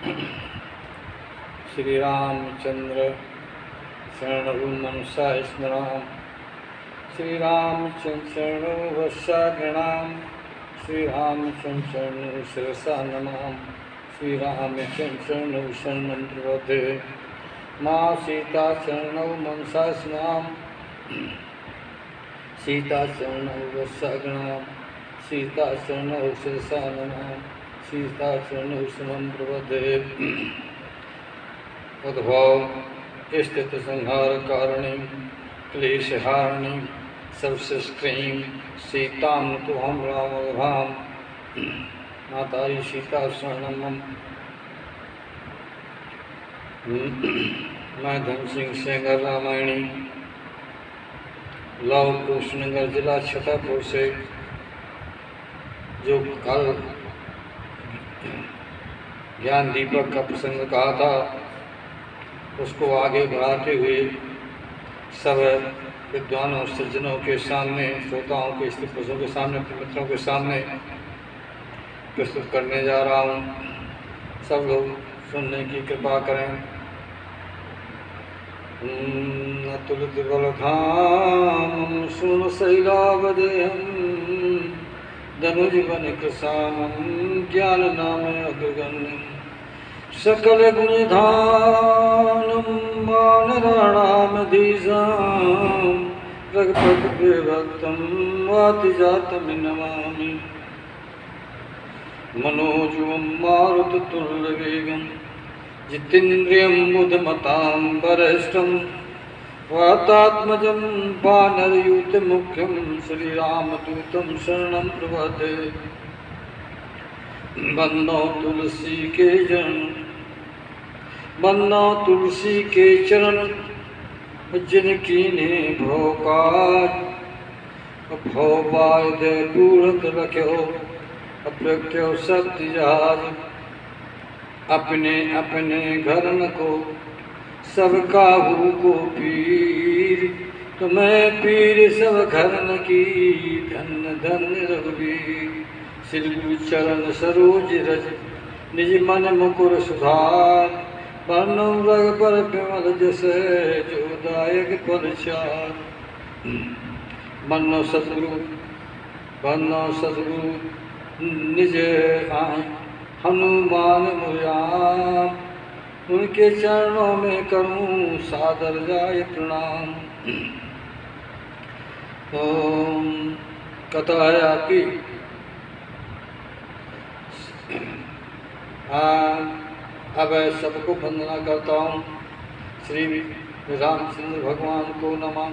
श्री रामचंद्र शरणु मनसा स्मराम। श्री रामचंद्र शरणु वत्सा गणाम। श्री रामचंद्र शरणु शिरसा नमाम। श्री रामचंद्र शरणु शरणं प्रपद्ये। माँ सीता शरणौ मनसा स्मराम। सीता शरणौ वत्सा गणाम। सीता शरणौ शिरसा नमाम। सीता शरणौ शरणं प्रपद्ये। उद्भव स्थित संहार कारिणी क्लेशहारिणी सर्वश्रेष्ठीं सीतां तुभं रामभां। मातारी सीता शरणं मम। मैं धन सिंह सेंगर रामायणी लव कुशनगर जिला छतरपुर से जो कल ज्ञान दीपक का प्रसंग कहा था उसको आगे बढ़ाते हुए सब विद्वानों सज्जनों के सामने, श्रोताओं के, स्त्री पुरुषों के सामने, मित्रों के सामने प्रस्तुत करने जा रहा हूँ। सब लोग सुनने की कृपा करें। अतुलित बलधाम सुन शैलावदेहम धनुज बन कृशानम ज्ञान नाम अग्रगण्यम सकल गुणधानम वानराणामधीशां रघुपति विभक्तं वातिजातं नमामि। मनोजवं मारुततुल्यवेगं जितेन्द्रियं बुद्धिमतां वरिष्ठं वातात्मजं वानरयूथमुख्यं श्रीरामदूतं शरणं प्रपद्ये। बन्नो तुलसी के जन बन्नो तुलसी के चरण जिनकी ने भोकाज भोबाद दूरत रखो अप्रख्यो शक्ति जहाज। अपने अपने घरन को सब काहू को पीर तुम्हें पीर सब घरन की धन्य धन्य रघुवीर। श्री गुरु चरण सरोज रज निज मन मुकुर सुधार बरनौ रघुबर विमल जस जो दायक फल चार। बन्नो सतगुरु निज आए हनुमान मुराम उनके चरणों में करूं सादर जाय प्रणाम। ओम कथा है आपकी। अब सबको वंदना करता हूँ। श्री रामचंद्र भगवान को नमः,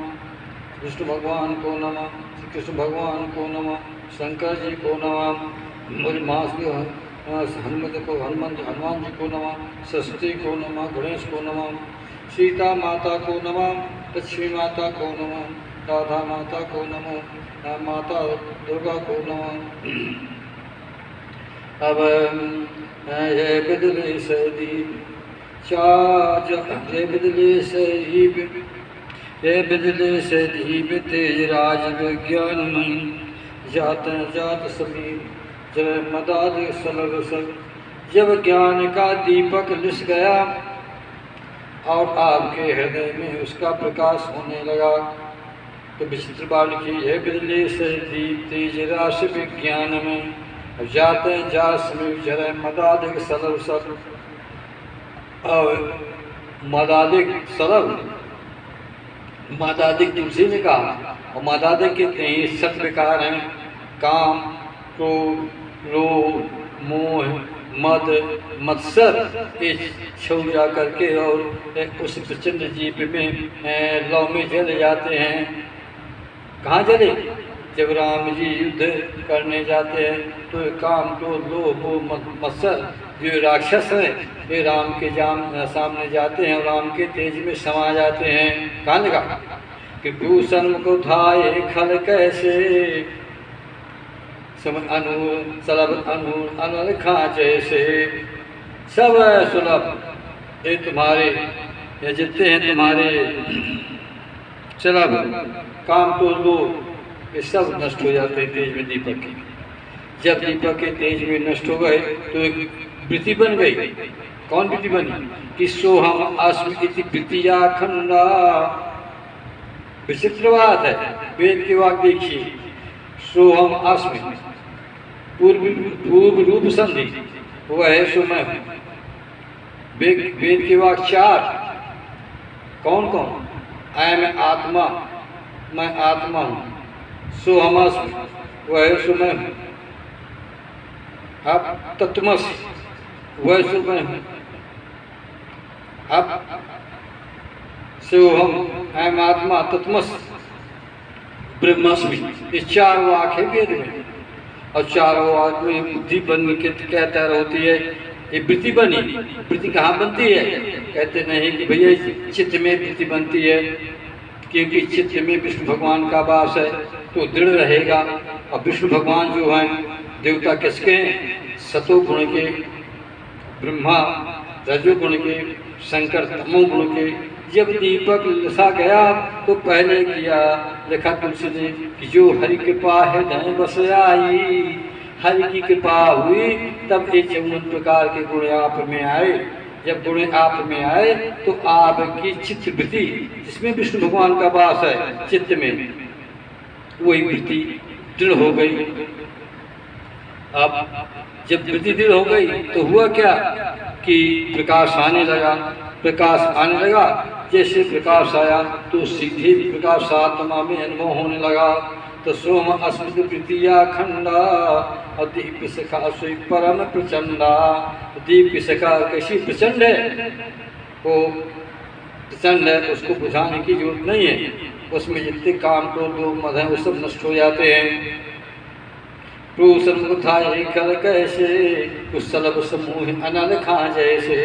विष्णु भगवान को नमः, श्री कृष्ण भगवान को नमः, शंकर जी को नमः, मुझे हनुमान जी को नमः, सरस्वती को नमः, गणेश को नमः, सीता माता को नमः, लक्ष्मी माता को नमः, राधा माता को नमः, माता दुर्गा को नमः। अब जय बिदले सदीप जय बिदले सदीप जय बिदले सदीप तेज राज विज्ञानमय जात जात समीप जब मदाद सलग सब। जब ज्ञान का दीपक लिस गया और आपके हृदय में उसका प्रकाश होने लगा तो विचित्र बाल की है बिदले से दीप तेज राशि विज्ञान में जाते जा समीप जरा मदादिक सलभ सब। और मदादिक सलभ मदादिक तुलसी ने कहा और मदादिक के 23 विकार हैं। काम, क्रोध, लोभ, मोह, मद, मत्सर ये छू जा करके और उस प्रचंड जीप में लौ में जल जाते हैं। कहाँ जले? जब राम जी युद्ध करने जाते हैं तो काम, क्रोध, लोभ, मत्सर जो राक्षस हैं वे राम के सामने जाते हैं और राम के तेज में समा जाते हैं। कहाँ लगा कि भूषण को धाये खल कैसे सलभ अनल खांचे से। सब सुलभ ये तुम्हारे ये जितने हैं तुम्हारे सलभ काम, क्रोध, लोभ ये सब नष्ट हो जाते हैं तेज में दीपक की। जब दीपक के तेज में नष्ट हो गए तो एक वृत्ति बन गई कौन वृत्ति बनी कि सोहम अस्मि इति वृत्तिया खंडा। विचित्र बात है, वेद की वाक देखिए, सोहम अस्मि, पूर्व रूप संधि, वह है सो मैं हूँ। वेद की वाक 4, कौन कौन? मैं आत्मा, मैं आत्मा हूँ। सोहम अस्मि, वह है सो मैं हूँ। अब तत्वमसि, वह सो मैं हूँ। अब सोहम, अहम आत्मा, तत्वमसि, ब्रह्मास्मि, ये 4 वाक है वेद में। और 4 वाक में बुद्धि बन के क्या तैयार होती है? ये वृत्ति बनी। वृत्ति कहाँ बनती है? कहते नहीं कि भैया चित्त में वृत्ति बनती है, क्योंकि चित्त में विष्णु भगवान का वास है तो दृढ़ रहेगा। और विष्णु भगवान जो हैं देवता किसके हैं? सतोगुण के, ब्रह्मा रजोगुण के, शंकर तमोगुण के। जब दीपक लसा गया तो पहले किया, लिखा तुलसी ने कि जो हरि कृपा है धन बस आई। हरि की कृपा हुई तब ये 54 प्रकार के गुण आप में आए। जब गुण आप में आए तो आपकी चित्त वृत्ति, जिसमें विष्णु भगवान का वास है चित्त में, वही वृत्ति दृढ़ हो गई। अब जब वृत्ति दृढ़ हो गई तो हुआ क्या कि प्रकाश आने लगा। प्रकाश आने लगा, जैसे प्रकाश आया तो सीधे प्रकाश आत्मा में अनुभव होने लगा। तो सोम अस्मृत वृत्तिया खंडा और दीप शिखा सोई परम प्रचंडा। दीप की शिखा कैसी प्रचंड है, वो प्रचंड है, उसको बुझाने की जरूरत नहीं है। उसमें जितने काम क्रोध लोग मद हैं वो सब नष्ट हो जाते हैं। कल कैसे कुशल समूह अनल खा जैसे,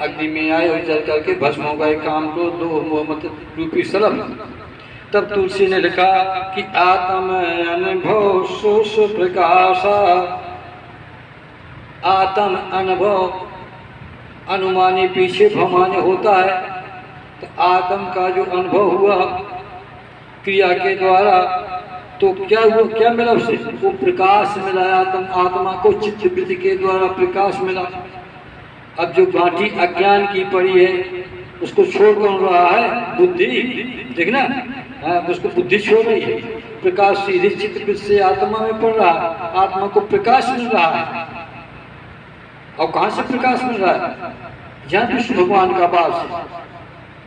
अग्नि में आए और जल करके भस्म हो गए काम को दो मोहम्मद रूपी सलभ। तब तुलसी ने लिखा कि आत्म अनुभव सोस प्रकाशा। आत्म अनुभव अनुमानी पीछे भमाने होता है। तो आत्म का जो अनुभव हुआ क्रिया के द्वारा, तो क्या हुआ, क्या मिला उसे? वो प्रकाश मिला। आत्मा को चित्त वृत्ति के द्वारा प्रकाश मिला। अब जो गांठी अज्ञान की पड़ी है उसको छोड़ कौन रहा है? बुद्धि। देखना, उसको बुद्धि छोड़ रही है। प्रकाश सीधे चित्त वृत्ति से आत्मा में पड़ रहा है। आत्मा को प्रकाश मिल रहा है। और कहाँ से प्रकाश मिल रहा है? जहाँ विष्णु भगवान का वास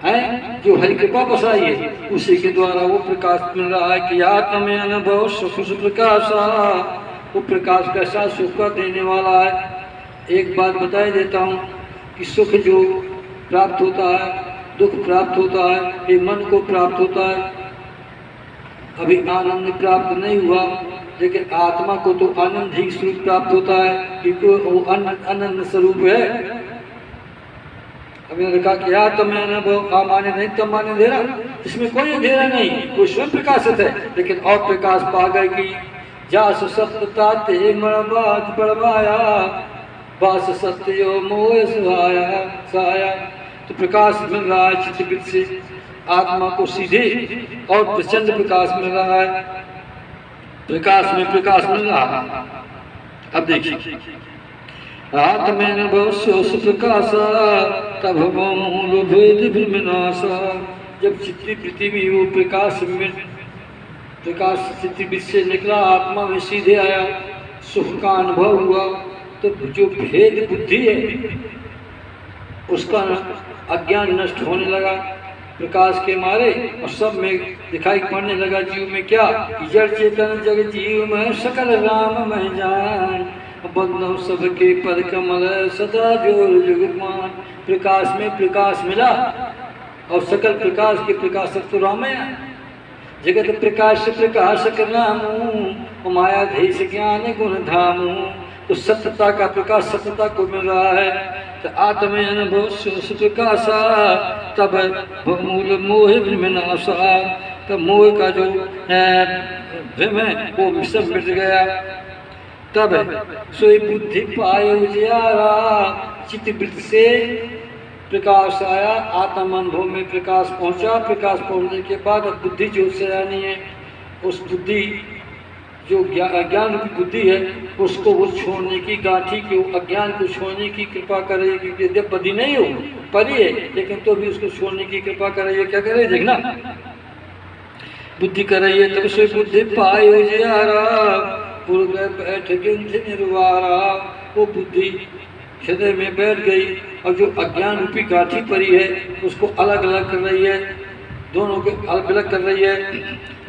है, जो हरि कृपा बसाई है, उसी के द्वारा वो प्रकाश मिल रहा है कि आत्मा में अनुभव सुख प्रकाशा। वो प्रकाश कैसा? सुख का देने वाला है। एक बात बता देता हूँ कि सुख जो प्राप्त होता है, दुख प्राप्त होता है, ये मन को प्राप्त होता है। अभी आनंद प्राप्त नहीं हुआ, लेकिन आत्मा को तो आनंद ही स्वरूप प्राप्त होता है, क्योंकि वो आनंद स्वरूप है। अभी ने कहा कि यार तो मैं अनुभव माने नहीं, तो माने अंधेरा, इसमें कोई अंधेरा नहीं, वो स्वयं प्रकाशित है। लेकिन और प्रकाश पा गए कि जास सत्यता ते मरबाज बड़वाया, बास सत्यो मोह सहाया साया। तो प्रकाश मिल रहा है चित्त वृत्ति से आत्मा को सीधे, और प्रचंड प्रकाश मिल रहा है। प्रकाश में प्रकाश मिल रहा है। अब देखिए, आत्म अनुभव सोस प्रकाशा तब मूल भेद विनाशा। जब चित्त वृत्ति में वो प्रकाश में प्रकाश चित्त वृत्ति से निकला, आत्मा में सीधे आया, सुख का अनुभव हुआ, तो जो भेद बुद्धि है उसका अज्ञान नष्ट होने लगा प्रकाश के मारे। और सब में दिखाई पड़ने लगा जीव में क्या? जड़ चेतन जग जीव में सकल राम में जान, बंधव सबके पद कमल सदा जोर जुगमान। प्रकाश में प्रकाश मिला, और सकल प्रकाश के प्रकाशक तो राम है। जगत प्रकाश प्रकाशक रामू, माया धीश ज्ञान गुण धामू। तो सत्यता का प्रकाश सत्यता को मिल रहा है। तो आत्म अनुभव सोस प्रकाशा तब मूल मोह विनाशा। तब मोह का जो भ्रम है वो सब मिट गया। तब सोई बुद्धि पाए उजियारा, चित्त वृत्ति से प्रकाश आया, आत्म अनुभव में प्रकाश पहुंचा। प्रकाश पहुंचने के बाद अब बुद्धि जो सयानी है, उस बुद्धि जो ज्ञान रूपी बुद्धि है उसको वो छोड़ने की, गांठी को, अज्ञान को छोड़ने की कृपा करे। क्योंकि यद्यप बद्धि नहीं हो, परी है, लेकिन तो भी उसको छोड़ने की कृपा करे। क्या करे, देखना, बुद्धि करे तब से बुद्धि पायो जियारा, पूर्व बैठ गिंथ निर्वारा। वो बुद्धि हृदय में बैठ गई और जो अज्ञान रूपी गांठी परी है उसको अलग अलग कर रही है, दोनों को अलग अलग कर रही है,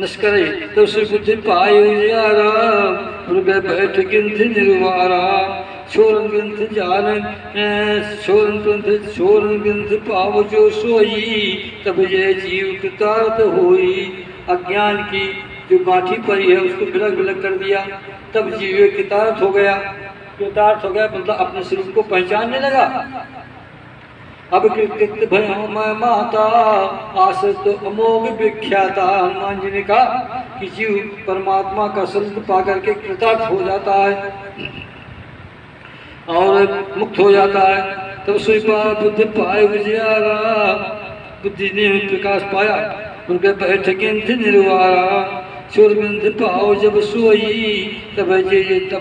नष्ट कर रही है। तो उसे बुद्धि पायो जियारा, पूर्व बैठ गिंथ निर्वारा। छोरन ग्रंथ जान छोरन ग्रंथ पाव जो सोई, तब ये जीव कृतार्थ होई। अज्ञान की जो गांठी परी है उसको बिलक बिलक कर दिया, तब जीव कृतार्थ हो गया। कृतार्थ हो गया मतलब अपने स्वरूप को पहचानने लगा। अब कृत भयो मैं माता, आश्रित तो अमोघ विख्याता। हनुमान जी ने कहा कि जीव परमात्मा का संत पा करके कृतार्थ हो जाता है और मुक्त हो जाता है। तब सुपा बुद्धि पाए विजयारा, बुद्धि ने प्रकाश पाया, उनके बैठ गिंथ निर्वारा। सुरबिंद पाओ जब सोई, तब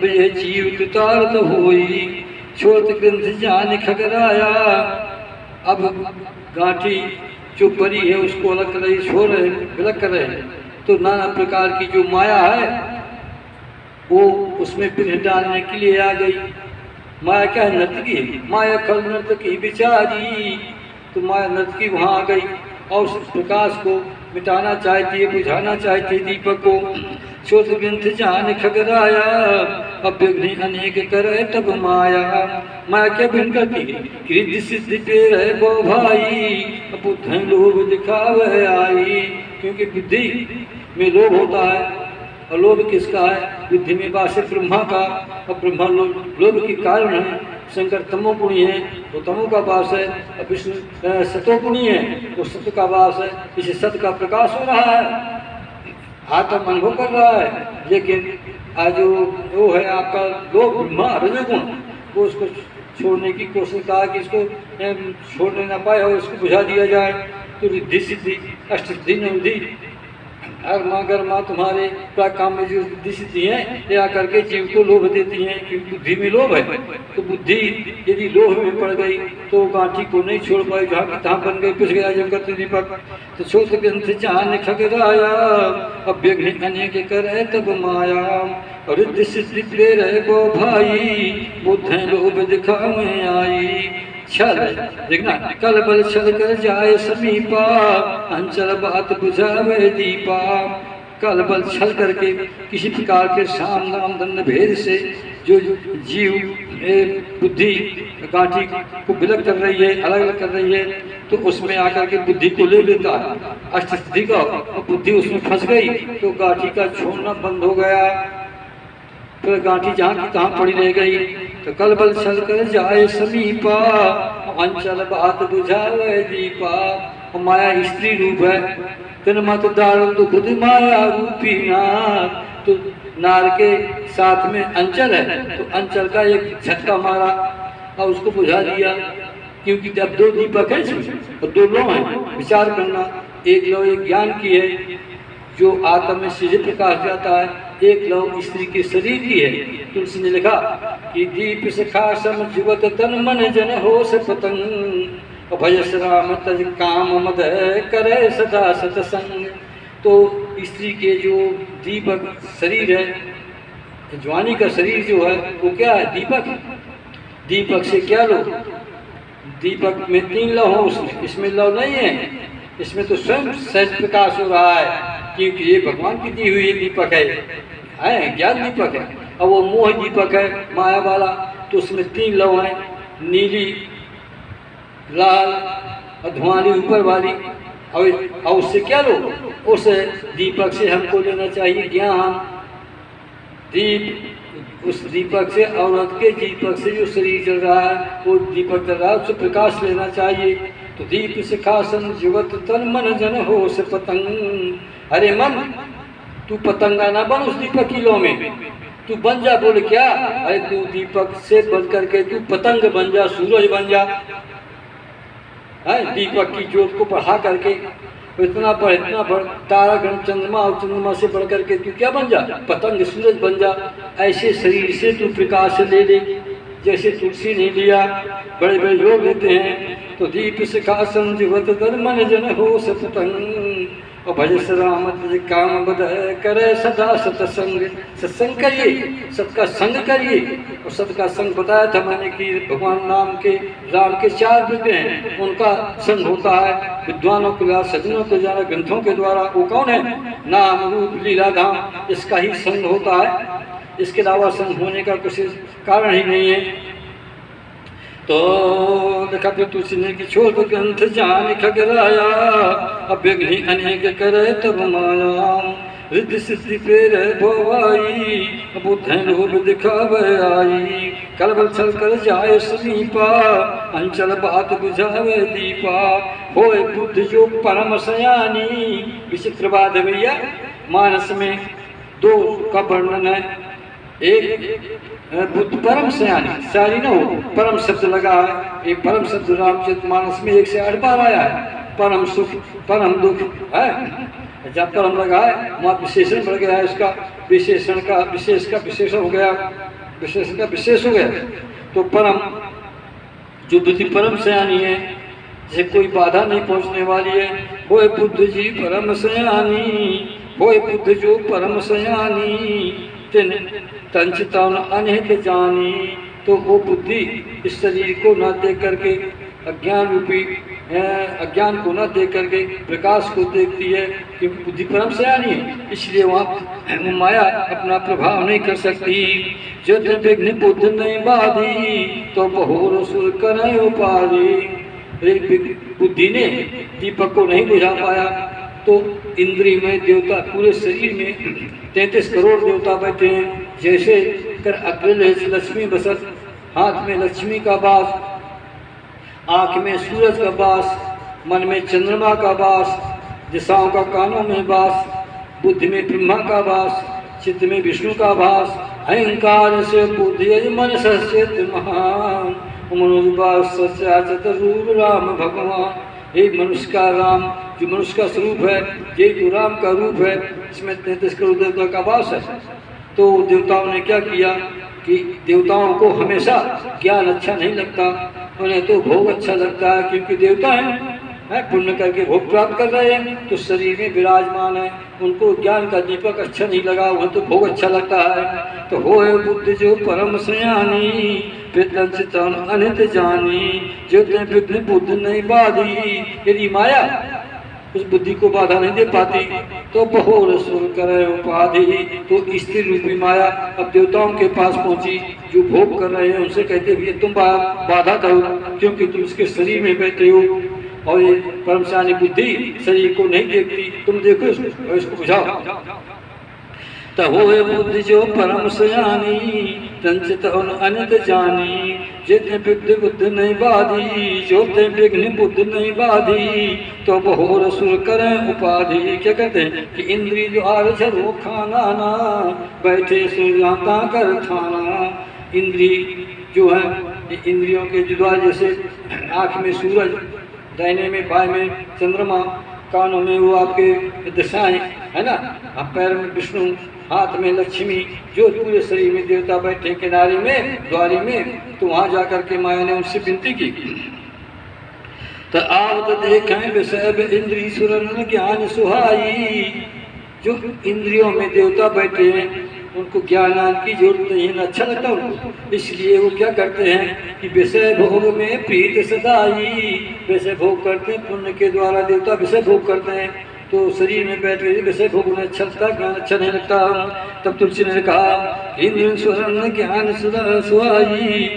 ये जीव कृतार्थ होई। छोट ग्रंथ जान खगराया, अब गांठी जो परी है उसको अलग कर रही, छोड़ रहे, अलग कर रहे हैं। तो नाना प्रकार की जो माया है वो उसमें पिन डालने के लिए आ गई। माया क्या है, नर्तकी। माया खल नर्तकी बिचारी, तो माया नर्तकी वहाँ आ गई और उस प्रकाश को मिटाना चाहती है, बुझाना चाहती है दीपक को। छोट ग्रंथ जान खगराया, अव्यग्नि अनेक करे तब माया। माया क्या भिन्न करती है, कृद्धि सिद्धि पे रहे वो भाई, बुद्ध लोभ दिखावे आई। क्योंकि बुद्धि में लोभ होता है, और लोभ किसका है, बुद्धि में वास है ब्रह्मा का, और ब्रह्मा लोभ के कारण है। शंकर तमोगुणी है, वो तमो का वास है, और विष्णु सतोगुणी है, वो सत्य का वास है। इसे सत्य का प्रकाश हो रहा है, आत्म अनुभव कर रहा है। लेकिन आज जो वो है आपका लोभ ब्रह्मा रजोगुण, वो उसको छोड़ने की कोशिश कहा कि इसको छोड़ने ना पाए और इसको बुझा दिया जाए। तो रिद्धि सिद्धि अष्टसिद्धि नवधि, अगर माँ तुम्हारे काम में जो बुद्धि सिद्धि हैं ये आकर के जीव को लोभ देती हैं, क्योंकि बुद्धि में लोभ है। तो बुद्धि यदि लोभ में पड़ गई तो गांठी को नहीं छोड़ पाई, जहाँ की तहाँ बन गई, कुछ गया जब करते दीपक। तो छोट ग्रंथ जान खगराया, अव्यग्नि अनेक करे तब माया। और रिद्धि सिद्धि प्रेरय वो भाई, बुद्ध लोभ दिखावे आई। छल देखना, कल बल छल कर जाए समीपा, अंचल बात बुझावे दीपा। कल बल छल करके किसी प्रकार के साम नाम दंड भेद से जो जीव बुद्धि गांठी को विलग कर रही है, अलग अलग कर रही है, तो उसमें आकर के बुद्धि को ले लेता है अष्टसिद्धि का, और बुद्धि उसमें फंस गई तो गांठी का छोड़ना बंद हो गया। फिर गांठी जहाँ की तहाँ पड़ी रह गई। तो कल बल छल कर जाए समीपा, अंचल बात बुझावे दीपा। और माया स्त्री रूप है, तन मत दारुण तो खुद माया रूपी नार। तो नार के साथ में अंचल है, तो अंचल का एक झटका मारा और उसको बुझा दिया। क्योंकि अब दो दीपक है और दो लौ है, विचार करना। एक लौ एक ज्ञान की है जो आत्मा में सीधे प्रकाश जाता है, एक लौ स्त्री के शरीर की है। तुलसी ने लिखा कि दीप सखा सम जुवत तन मन जन हो से पतंग, भयस राम तज काम मद करे सदा सतसंग। तो स्त्री के जो दीपक शरीर है, जवानी का शरीर जो है वो क्या है, दीपक है। दीपक से क्या लो, दीपक में तीन लौ हो, इसमें लौ नहीं है, इसमें तो स्वयं सहज प्रकाश हो रहा है। क्योंकि ये भगवान की दी हुई दीपक है, ज्ञान दीपक है। और वो मोह दीपक है माया वाला, तो उसमें तीन लौ हैं, नीली, लाल और धुआंली ऊपर वाली। और उससे क्या लो, उस दीपक से हमको लेना चाहिए ज्ञान। दीप, उस दीपक से, औरत के दीपक से जो शरीर चल रहा है वो दीपक चल रहा है, उससे प्रकाश लेना चाहिए। तो दीप सिखासन जुवत तन मन जन हो से पतंग। अरे मन, तू पतंगा ना बन उस दीपक की लौ में, तू बन जा। बोल क्या, अरे तू दीपक से बन करके तू पतंग बन जा, सूरज बन जा। है दीपक की ज्योत को बढ़ा करके इतना बढ़ तारागण चंद्रमा और चंद्रमा से बढ़ करके तू क्या बन जा, पतंग सूरज बन जा। ऐसे शरीर से तू प्रकाश ले ले, जैसे तुलसी ने लिया। बड़े बड़े लोग लेते हैं तो दीप शिखा संजीवत धर मन जन हो सततंग, और भज राम काम बद करे सदा सत्संग। सत्संग करिए, सत का संग करिए। और सत का संग बताया था मैंने कि भगवान राम के 4 बेटे हैं, उनका संग होता है विद्वानों के द्वारा, सज्जनों के द्वारा, ग्रंथों के द्वारा। वो कौन है? नाम रूप लीला धाम, इसका ही संग होता है। इसके अलावा संग होने का कुछ कारण ही नहीं है। तो देखा फिर तुलसी ने कि छोड़ ग्रंथ जान खगराया, अभ्यग्नि अनेक करे तब माया, रिद्धि सिद्धि पेर भोवाई, बुद्ध लोभ दिखावे आई, कलबल छल कर जाए समीपा, अंचल बात बुझावे दीपा, होए बुद्ध जो परम सयानी। विचित्र बात है भैया, मानस में 2 का वर्णन है। एक बुद्ध परम सयानी, सयानी न हो, परम शब्द लगा है। ये परम शब्द रामचरितमानस में 1 से 8 बार आया है। परम सुख, परम दुख है, जब परम लगा है वहाँ विशेषण बढ़ गया है। उसका विशेषण का विशेषण हो गया, विशेषण का विशेष हो गया। तो परम जो बुद्धि परम सयानी है, जिसे कोई बाधा नहीं पहुँचने वाली है, होए बुद्ध जी परम सयानी, होए बुद्ध जो परम सयानी, तंचतन अनहित जानी। तो वो बुद्धि इस शरीर को न देख करके, अज्ञान को न देख करके प्रकाश को देखती है, क्योंकि बुद्धि परम सयानी है। इसलिए वहाँ माया अपना प्रभाव नहीं कर सकती। जो विघ्न बुद्ध नहीं बाधी, तो बहुर सुर करे उपाधि। बुद्धि ने दीपक को नहीं बुझा पाया, तो इंद्रिय में देवता, पूरे शरीर में 33 करोड़ देवता बैठे हैं। जैसे कर अग्रल लक्ष्मी बसत, हाथ में लक्ष्मी का वास, आँख में सूरज का वास, मन में चंद्रमा का वास, दिशाओं का कानों में वास, बुद्धि में ब्रह्मा का वास, चित्त में विष्णु का वास, अहंकार से बुद्धि मन सचित महान, मनोज चतुरूप राम भगवान। हे मनुष्य का राम, जो मनुष्य का स्वरूप है, ये तो राम का रूप है, इसमें 33 करोड़ देवता का वास है। तो देवताओं ने क्या किया कि देवताओं को हमेशा ज्ञान अच्छा नहीं लगता, उन्हें तो भोग अच्छा लगता है, क्योंकि देवता हैं, पुण्य करके भोग प्राप्त कर रहे हैं, तो शरीर में विराजमान है। उनको ज्ञान का दीपक अच्छा नहीं लगा, उन्हें तो भोग अच्छा लगता है। तो हो बुद्ध जो परम सयानी, तन अनित जानी, जो विघ्न बुद्ध नहीं बाधी। यदि माया उस बुद्धि को बाधा नहीं दे पाती, तो बहुर सुर करे उपाधि। तो स्थिर रूपी माया अब देवताओं के पास पहुंची, जो भोग कर रहे हैं उनसे कहते भैया तुम बाधा दो, क्योंकि तुम इसके शरीर में बैठे हो, और ये परमशानी बुद्धि शरीर को नहीं देखती, तुम देखो इसको बुझाओ। तब होए बुद्धि जो परम सयानी, तंचित अनित जानी, जितने विघ्न बुद्ध नहीं बाधी, जो ते विघ्न बुद्ध नहीं बाधी, तो बहुर सुर करें उपाधि। क्या कहते हैं कि इंद्री जो आरझरो खाना ना, बैठे सुजाता कर थाना। इंद्री जो है, इंद्रियों के जुदा, जैसे आँख में सूरज, दाहिने में बाएं में चंद्रमा, कानों में वो आपके दिशाएं है ना, पैर में विष्णु, हाथ में लक्ष्मी, जो पूरे शरीर में देवता बैठे किनारे में, द्वारे में। तो वहाँ जाकर के माया ने उनसे विनती की, तो आप तो देखें विषय इंद्री सुरन ज्ञान सुहाई। जो इंद्रियों में देवता बैठे हैं उनको ज्ञान की जरूरत नहीं है, अच्छा लगता उनको, इसलिए वो क्या करते हैं कि विषय भोग में प्रीत सदाई। विषय भोग करते हैं, पुण्य के द्वारा देवता विषय भोग करते हैं, तो शरीर में बैठ गए विषय भोग उन्हें अच्छा लगता, ज्ञान अच्छा नहीं लगता। तब तुलसी ने कहा इंद्र स्वर्ण ज्ञान सुहाई,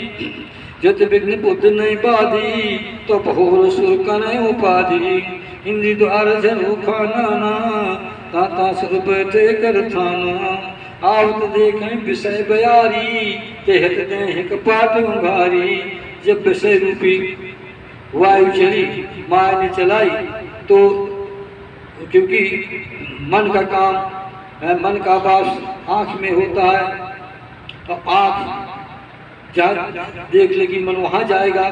जत विघ्न बुद्ध नहीं बाधी, तो बहुर सुर कने उपाधि। इंद्री द्वार जरू खाना, ताता सुर बैठे कर थाना। आवत देखें विषय बयारी, तेहत देह कपाट उंगारी। जब विषय रूपी वायु चली, माया ने चलाई, तो क्योंकि मन का काम है, मन का वास आँख में होता है, और आँख देख लेगी मन वहाँ जाएगा,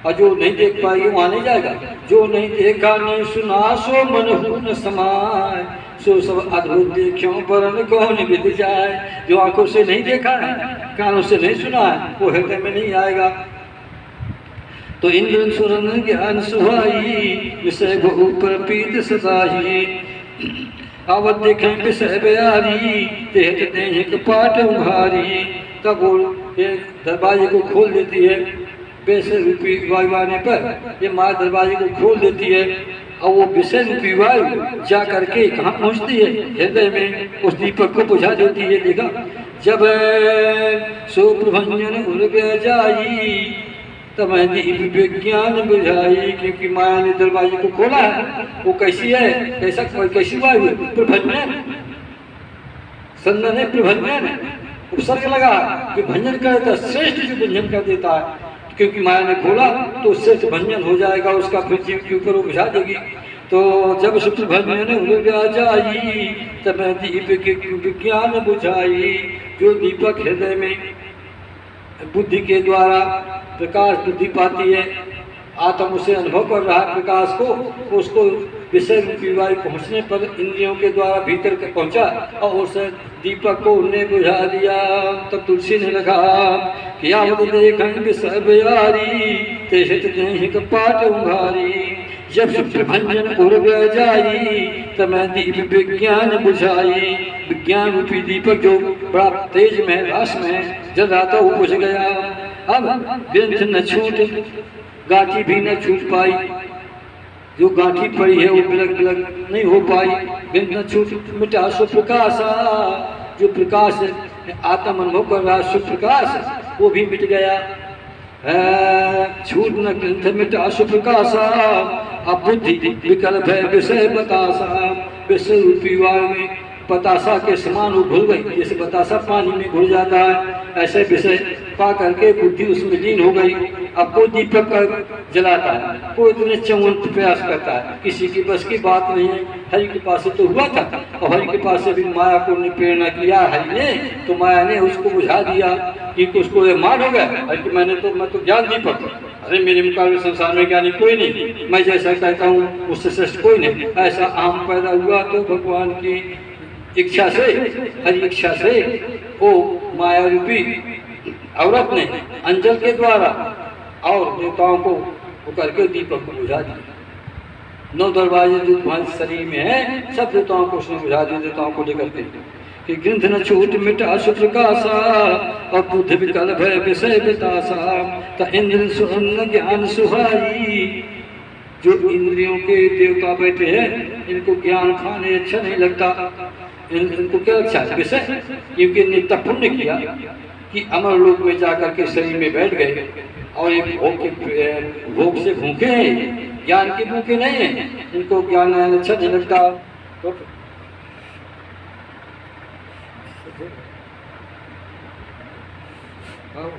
और जो नहीं देख पाएगी वहाँ नहीं जाएगा। जो नहीं देखा नहीं सुना सो मन हो न समाए, सो सब अद्भुत देखियों पर कौन विद जाए। जो आंखों से नहीं देखा है, कानों से नहीं सुना है, वो हृदय में नहीं आएगा। तो इंद्र सुरन ज्ञान सुहाई, विषय बहु प्रपीत सदाही। आवत देखें विषय बयारी, तेहत देह कपाट उघारी। तब वो दरवाजे को खोल देती है, विषय रूपी वायु आने पर ये माँ दरवाजे को खोल देती है। और वो विषय रूपी वायु जा करके कहाँ पहुँचती है, हृदय में उस दीपक को बुझा देती है। देखा, जब सो प्रभंजन उर्ग जाई, तब दीप विज्ञान बुझाई। क्योंकि माया ने दरवाजे को खोला है, वो कैसी है, कैसी वायु है, प्रभंजन। संदन है, प्रभंजन है, उपसर्ग लगा कि भंजन करता है, श्रेष्ठ जो भंजन कर देता है। क्योंकि माया ने खोला तो श्रेष्ठ भंजन हो जाएगा उसका, फिर जीव के ऊपर वो बुझा देगी। तो जब शुक्र भंजन उड़ जाई, तब दीप विज्ञान बुझाई। जो दीपक हृदय में बुद्धि के द्वारा प्रकाश बुद्धि पाती है, आत्म उसे अनुभव कर रहा है प्रकाश को, उसको विषय रूपी वायु पहुँचने पर इंद्रियों के द्वारा भीतर के पहुँचा और उस दीपक को उन्हें बुझा दिया। तब तुलसी ने लगा कि आवत देखें विषय बयारी, तेषित देहि कपाट उघारी। जब शुक्र भंजन उर्ग जाई, तब मैं दीप विज्ञान बुझाई। विज्ञान रूपी दीपक जो बड़ा तेज में रास में जल रहा था, वो बुझ गया। अब ग्रंथ न छूट, गांठी भी न छूट पाई। जो गांठी पड़ी है वो बिलक बिलक नहीं हो पाई। ग्रंथ न छूट मिटा सुप्रकाशा, जो प्रकाश आत्म अनुभव कर रहा सुप्रकाश वो भी मिट गया। छूट न ग्रंथ मिटा सुप्रकाशा, अब बुद्धि विकल्प है विषय बतासा। विषय रूपी वायु में बतासा के समान वो घुल गई, जैसे बतासा पानी में घुल जाता है, ऐसे विषय पा करके बुद्धि उसमें लीन हो गई। अब कोई दीपक जलाता है, कोई इतने चौवन प्रयास करता है, किसी की बस की बात नहीं है। हरि के पास से तो हुआ था, और हरि के पास से भी माया को प्रेरणा किया हरि ने, तो माया ने उसको बुझा दिया कि उसको ये मान हो गया। हरि मैं तो ज्ञान दीपक, अरे मेरे मुकाबले संसार में ज्ञानी कोई नहीं, मैं जैसा कहता हूँ उससे श्रेष्ठ कोई नहीं। ऐसा आम पैदा हुआ तो भगवान की इच्छा से, हरि इच्छा से वो माया रूपी औरत ने अंजल के द्वारा और देवताओं को वो करके दीपक को बुझा दिया। 9 दरवाजे जो तुम्हारे शरीर में है, सब देवताओं को उसने बुझा दिया, देवताओं को लेकर के। कि ग्रंथ न छूट मिटा सुप्रकाशा, और बुद्ध विकल्प है विषय बतासा। तो इंद्र सुन ज्ञान सुहाई, जो इंद्रियों के देवता बैठे हैं, इनको ज्ञान खाने अच्छा नहीं लगता। इनको क्या अच्छा है विषय, क्योंकि इन्हें इतना पुण्य किया कि अमर लोक में जाकर के शरीर में बैठ गए, और ये भोग से भूखे हैं, ज्ञान के भूखे नहीं हैं। इनको ज्ञान अच्छा नहीं लगता। तो हाँ